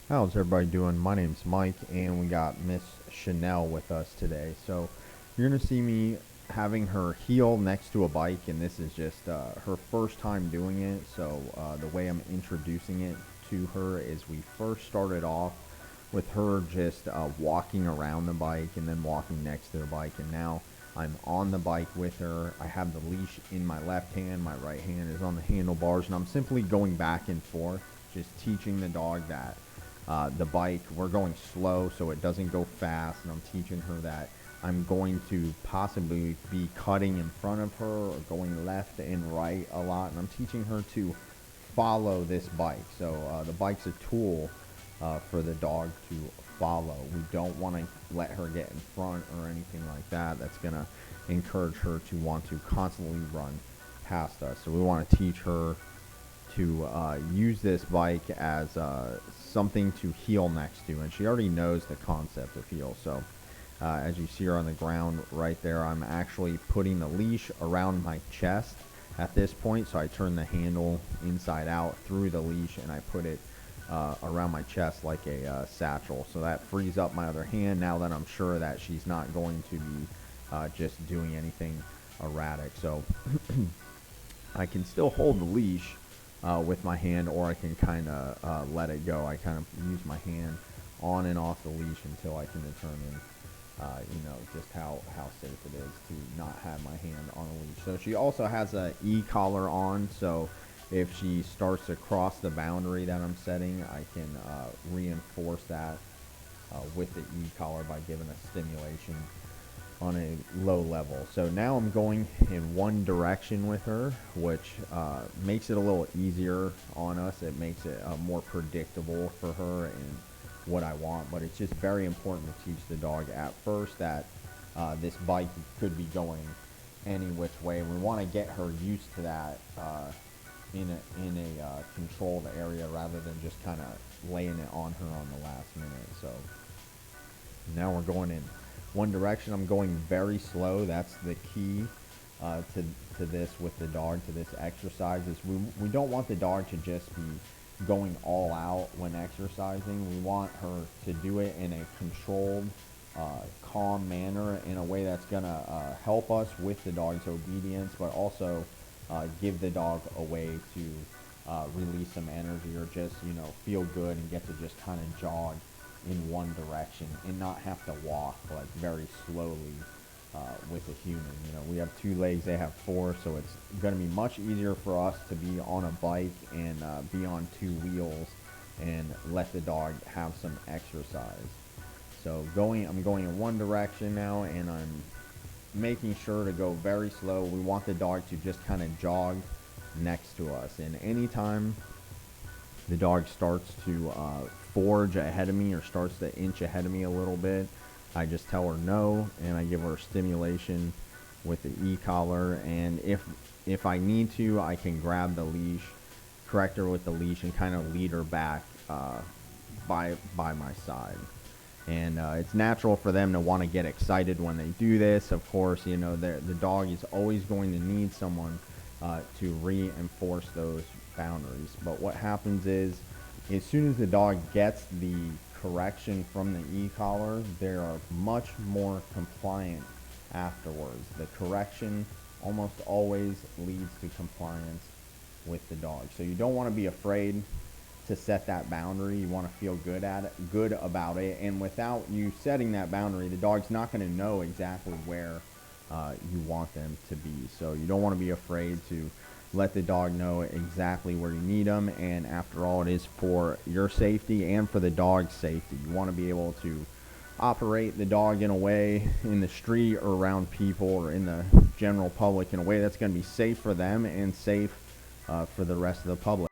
How's everybody doing? My name's Mike, and we got Miss Chanel with us today. So you're gonna see me having her heel next to a bike, and this is just her first time doing it. So the way I'm introducing it to her is we first started off with her just walking around the bike and then walking next to the bike, and now I'm on the bike with her. I have the leash in my left hand, my right hand is on the handlebars, and I'm simply going back and forth, just teaching the dog that the bike, we're going slow so it doesn't go fast, and I'm teaching her that I'm going to possibly be cutting in front of her or going left and right a lot, and I'm teaching her to follow this bike. So the bike's a tool for the dog to follow. We don't want to let her get in front or anything like that. That's going to encourage her to want to constantly run past us. So we want to teach her to use this bike as something to heel next to, and she already knows the concept of heel. So as you see her on the ground right there, I'm actually putting the leash around my chest at this point. So I turn the handle inside out through the leash, and I put it around my chest like a satchel. So that frees up my other hand now that I'm sure that she's not going to be just doing anything erratic. So I can still hold the leash with my hand, or I can kind of let it go. I kind of use my hand on and off the leash until I can determine, just how safe it is to not have my hand on a leash. So she also has a e-collar on, so if she starts to cross the boundary that I'm setting, I can reinforce that with the e-collar by giving a stimulation on a low level. So now I'm going in one direction with her, which makes it a little easier on us. It makes it more predictable for her and what I want. But it's just very important to teach the dog at first that this bike could be going any which way. We want to get her used to that in a controlled area rather than just kind of laying it on her on the last minute. So now we're going in one direction. I'm going very slow. That's the key to this with the dog, to this exercise, is we don't want the dog to just be going all out when exercising. We want her to do it in a controlled, calm manner, in a way that's going to help us with the dog's obedience, but also give the dog a way to release some energy, or just, feel good and get to just kind of jog in one direction and not have to walk like very slowly with a human. We have two legs, they have four, so it's going to be much easier for us to be on a bike and be on two wheels and let the dog have some exercise. So I'm going in one direction now, and I'm making sure to go very slow. We want the dog to just kind of jog next to us, and anytime the dog starts to forge ahead of me or starts to inch ahead of me a little bit, I just tell her no, and I give her stimulation with the e-collar. And if I need to, I can grab the leash, correct her with the leash, and kind of lead her back by my side. And it's natural for them to want to get excited when they do this. Of course, the dog is always going to need someone to reinforce those boundaries. But what happens is, as soon as the dog gets the correction from the e-collar, they are much more compliant afterwards. The correction almost always leads to compliance with the dog. So you don't want to be afraid to set that boundary. You want to feel good about it. And without you setting that boundary, the dog's not going to know exactly where you want them to be. So you don't want to be afraid to let the dog know exactly where you need them. And after all, it is for your safety and for the dog's safety. You want to be able to operate the dog in a way in the street or around people or in the general public in a way that's going to be safe for them and safe for the rest of the public.